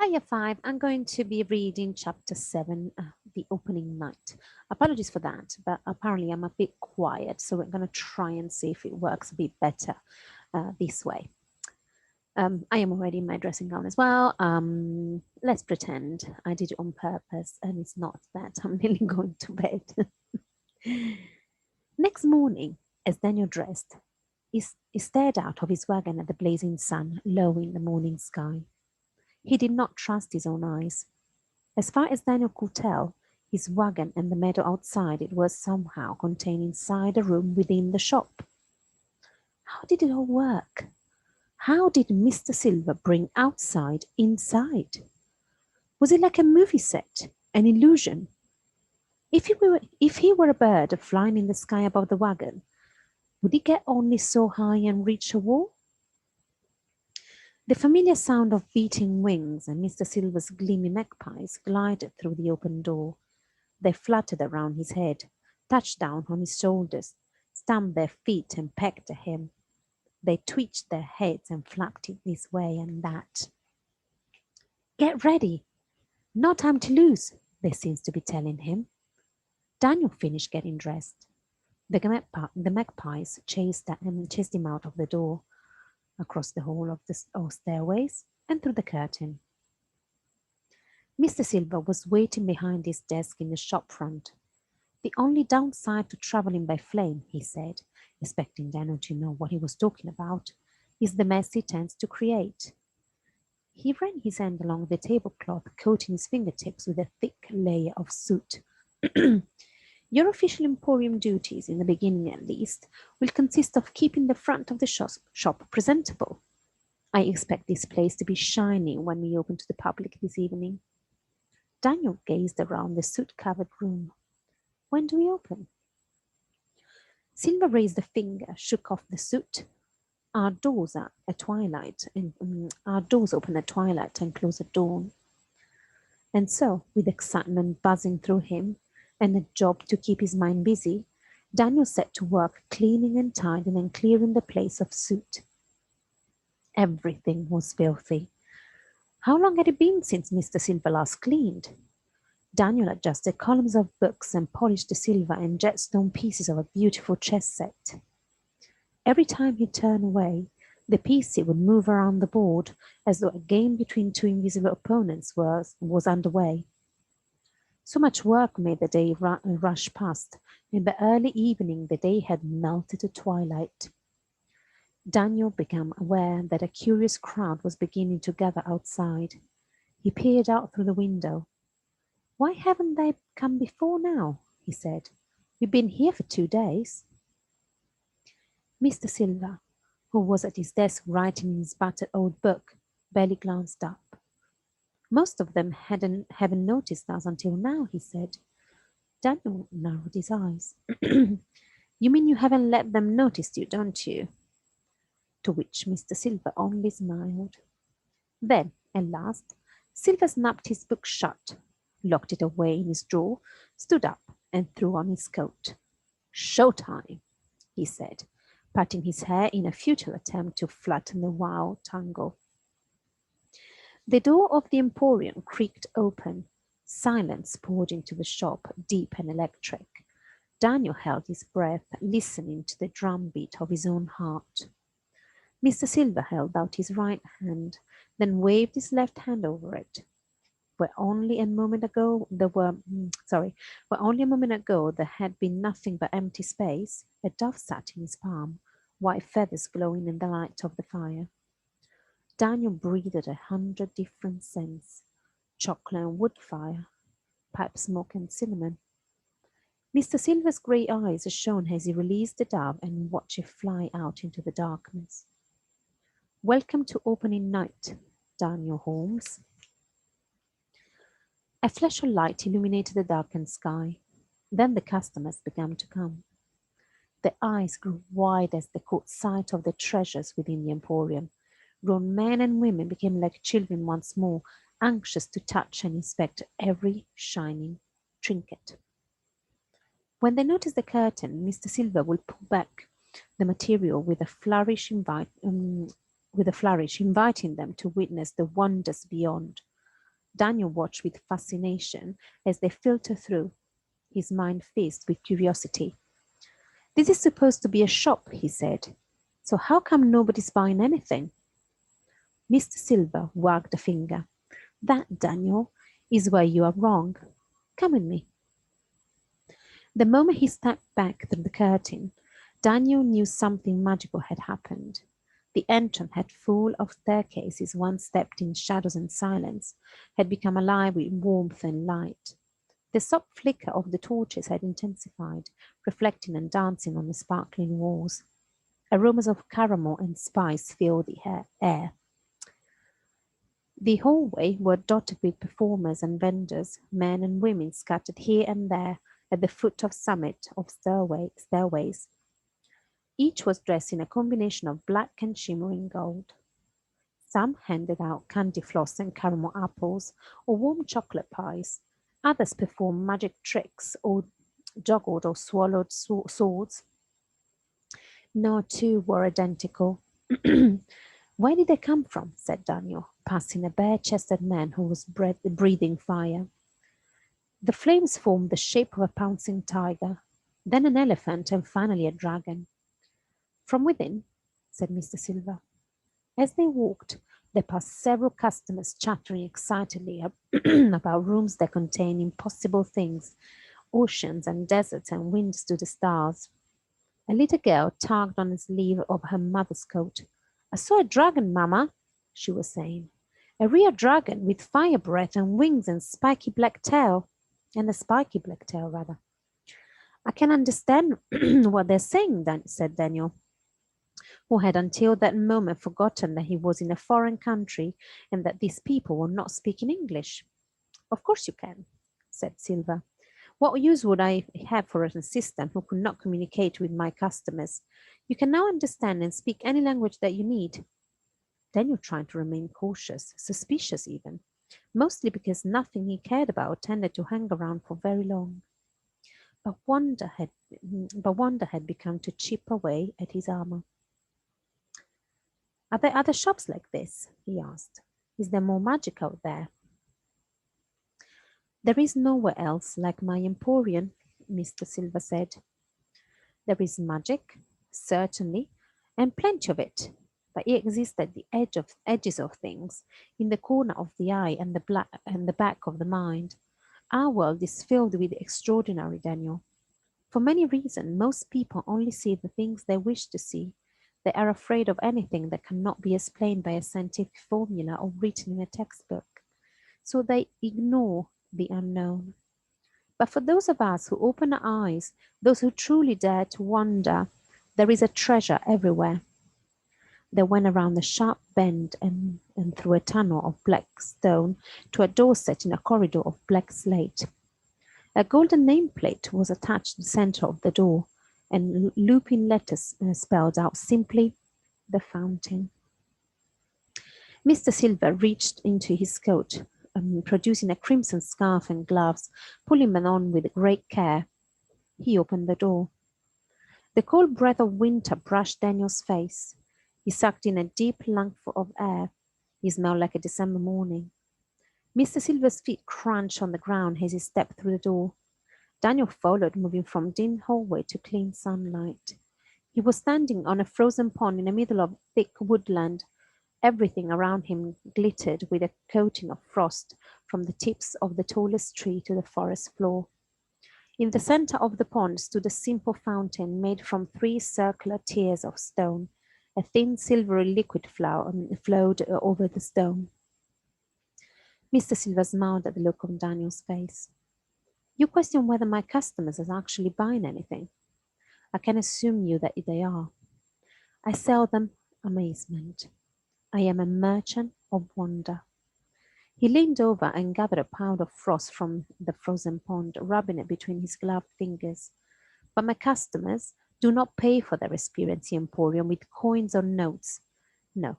Hiya Five, I'm going to be reading chapter 7, The Opening Night. Apologies for that, but apparently I'm a bit quiet, so we're going to try and see if it works a bit better this way. I am already in my dressing gown as well. Let's pretend I did it on purpose and it's not that I'm nearly going to bed. Next morning, as Daniel dressed, he stared out of his wagon at the blazing sun low in the morning sky. He did not trust his own eyes. As far as Daniel could tell, his wagon and the meadow outside it was somehow contained inside a room within the shop. How did it all work? How did Mr. Silver bring outside inside? Was it like a movie set, an illusion? If he were a bird flying in the sky above the wagon, would he get only so high and reach a wall? The familiar sound of beating wings and Mr. Silver's gleaming magpies glided through the open door. They fluttered around his head, touched down on his shoulders, stamped their feet and pecked at him. They twitched their heads and flapped it this way and that. Get ready! No time to lose, they seemed to be telling him. Daniel finished getting dressed. The magpies chased him out of the door, across the hall of the stairways, and through the curtain. Mr. Silver was waiting behind his desk in the shop front. The only downside to traveling by flame, he said, expecting Daniel to know what he was talking about, is the mess it tends to create. He ran his hand along the tablecloth, coating his fingertips with a thick layer of soot. Your official emporium duties, in the beginning at least, will consist of keeping the front of the shop presentable. I expect this place to be shining when we open to the public this evening. Daniel gazed around the soot-covered room. When do we open? Silver raised a finger, shook off the soot. Our doors open at twilight and close at dawn. And so, with excitement buzzing through him, and a job to keep his mind busy, Daniel set to work cleaning and tidying and clearing the place of soot. Everything was filthy. How long had it been since Mr. Silver last cleaned? Daniel adjusted columns of books and polished the silver and jetstone pieces of a beautiful chess set. Every time he turned away, the piece would move around the board as though a game between two invisible opponents was underway. So much work made the day rush past. In the early evening, the day had melted to twilight. Daniel became aware that a curious crowd was beginning to gather outside. He peered out through the window. Why haven't they come before now? He said. We've been here for 2 days. Mr. Silver, who was at his desk writing in his battered old book, barely glanced up. Most of them haven't noticed us until now, he said. Daniel narrowed his eyes. You mean you haven't let them notice you, don't you? To which Mr. Silver only smiled. Then, at last, Silver snapped his book shut, locked it away in his drawer, stood up, and threw on his coat. Showtime, he said, patting his hair in a futile attempt to flatten the wild tangle. The door of the emporium creaked open. Silence poured into the shop, deep and electric. Daniel held his breath, listening to the drumbeat of his own heart. Mr. Silver held out his right hand, then waved his left hand over it. Where only a moment ago there had been nothing but empty space, a dove sat in his palm, white feathers glowing in the light of the fire. Daniel breathed 100 different scents, chocolate and wood fire, pipe smoke and cinnamon. Mr. Silver's grey eyes shone as he released the dove and watched it fly out into the darkness. Welcome to opening night, Daniel Holmes. A flash of light illuminated the darkened sky. Then the customers began to come. Their eyes grew wide as they caught sight of the treasures within the emporium. Grown men and women became like children once more, anxious to touch and inspect every shining trinket. When they noticed the curtain, Mr. Silver would pull back the material with a flourish, inviting them to witness the wonders beyond. Daniel watched with fascination as they filtered through, his mind filled with curiosity. This is supposed to be a shop, he said. So how come nobody's buying anything? Mr. Silver wagged a finger. That, Daniel, is where you are wrong. Come with me. The moment he stepped back through the curtain, Daniel knew something magical had happened. The entrance had full of staircases once stepped in shadows and silence, had become alive with warmth and light. The soft flicker of the torches had intensified, reflecting and dancing on the sparkling walls. Aromas of caramel and spice filled the air. The hallway were dotted with performers and vendors, men and women scattered here and there at the foot of summit of stairways. Each was dressed in a combination of black and shimmering gold. Some handed out candy floss and caramel apples or warm chocolate pies. Others performed magic tricks or juggled or swallowed swords. No two were identical. Where did they come from? Said Daniel, passing a bare-chested man who was breathing fire. The flames formed the shape of a pouncing tiger, then an elephant, and finally a dragon. From within, said Mr. Silver. As they walked, they passed several customers chattering excitedly about rooms that contain impossible things, oceans and deserts and winds to the stars. A little girl tugged on the sleeve of her mother's coat. I saw a dragon, Mama, she was saying. A real dragon with fire breath and wings and spiky black tail. And a spiky black tail, rather. I can understand what they're saying, said Daniel, who had until that moment forgotten that he was in a foreign country and that these people were not speaking English. Of course you can, said Silver. What use would I have for an assistant who could not communicate with my customers? You can now understand and speak any language that you need. Daniel tried to remain cautious, suspicious even, mostly because nothing he cared about tended to hang around for very long. But wonder had begun to chip away at his armor. Are there other shops like this? He asked. Is there more magic out there? There is nowhere else like my emporium, Mr. Silver said. There is magic, certainly, and plenty of it, but it exists at the edges of things, in the corner of the eye and the back of the mind. Our world is filled with the extraordinary, Daniel. For many reasons, most people only see the things they wish to see. They are afraid of anything that cannot be explained by a scientific formula or written in a textbook. So they ignore the unknown. But for those of us who open our eyes, those who truly dare to wonder, there is a treasure everywhere. They went around a sharp bend and through a tunnel of black stone to a door set in a corridor of black slate. A golden nameplate was attached to the center of the door, and looping letters spelled out simply, "The Fountain." Mr. Silver reached into his coat, producing a crimson scarf and gloves, pulling them on with great care. He opened the door. The cold breath of winter brushed Daniel's face. He sucked in a deep lungful of air. He smelled like a December morning. Mr. Silver's feet crunched on the ground as he stepped through the door. Daniel followed, moving from dim hallway to clean sunlight. He was standing on a frozen pond in the middle of thick woodland. Everything around him glittered with a coating of frost, from the tips of the tallest tree to the forest floor. In the center of the pond stood a simple fountain made from 3 circular tiers of stone. A thin silvery liquid flowed over the stone. Mr. Silver smiled at the look on Daniel's face. You question whether my customers are actually buying anything. I can assume you that they are. I sell them amazement. I am a merchant of wonder. He leaned over and gathered a pound of frost from the frozen pond, rubbing it between his gloved fingers. But my customers do not pay for their experience in Emporium with coins or notes. No.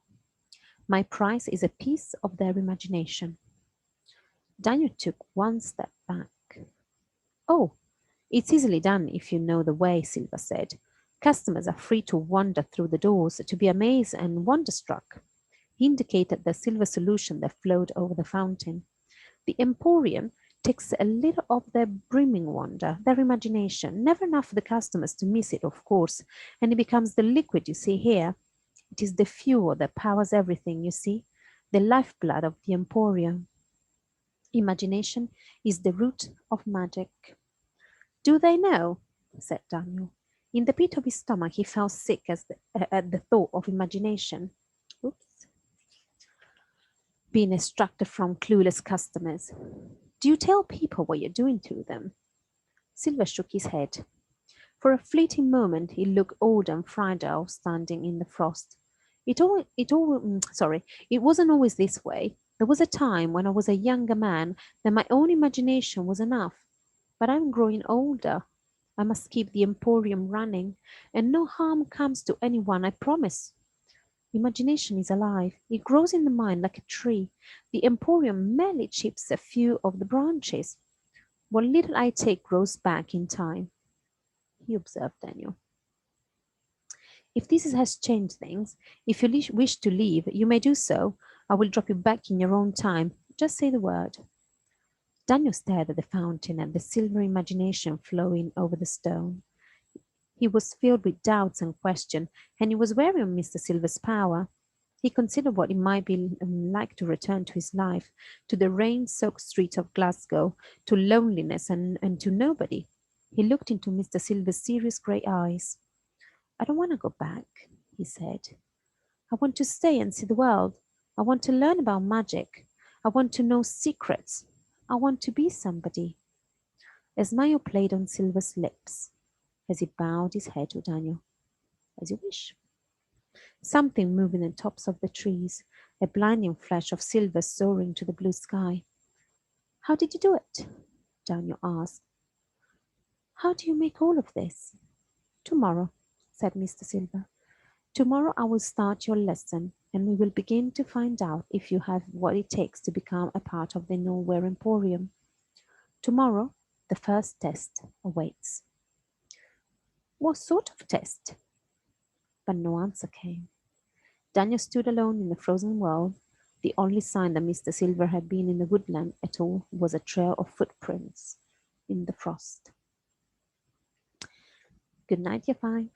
My price is a piece of their imagination. Daniel took one step back. Oh, it's easily done if you know the way, Silver said. Customers are free to wander through the doors, to be amazed and wonderstruck. He indicated the silver solution that flowed over the fountain. The emporium takes a little of their brimming wonder, their imagination, never enough for the customers to miss it, of course, and it becomes the liquid you see here. It is the fuel that powers everything, you see, the lifeblood of the emporium. Imagination is the root of magic. Do they know? Said Daniel. In the pit of his stomach he felt sick at the thought of imagination. Oops. Being extracted from clueless customers. Do you tell people what you're doing to them? Silver shook his head. For a fleeting moment he looked old and fragile standing in the frost. It wasn't always this way. There was a time when I was a younger man that my own imagination was enough. But I'm growing older. I must keep the emporium running, and no harm comes to anyone, I promise. Imagination is alive. It grows in the mind like a tree. The emporium merely chips a few of the branches. What little I take grows back in time, he observed Daniel. If this has changed things, if you wish to leave, you may do so. I will drop you back in your own time. Just say the word. Daniel stared at the fountain and the silver imagination flowing over the stone. He was filled with doubts and question, and he was wary of Mr. Silver's power. He considered what it might be like to return to his life, to the rain-soaked streets of Glasgow, to loneliness and to nobody. He looked into Mr. Silver's serious grey eyes. I don't want to go back, he said. I want to stay and see the world. I want to learn about magic. I want to know secrets. I want to be somebody. A smile played on Silver's lips as he bowed his head to Daniel. As you wish. Something moved in the tops of the trees, a blinding flash of silver soaring to the blue sky. How did you do it? Daniel asked. How do you make all of this? Tomorrow, said Mr. Silver. Tomorrow I will start your lesson, and we will begin to find out if you have what it takes to become a part of the Nowhere Emporium. Tomorrow, the first test awaits. What sort of test? But no answer came. Daniel stood alone in the frozen world. The only sign that Mr. Silver had been in the woodland at all was a trail of footprints in the frost. Good night, you five.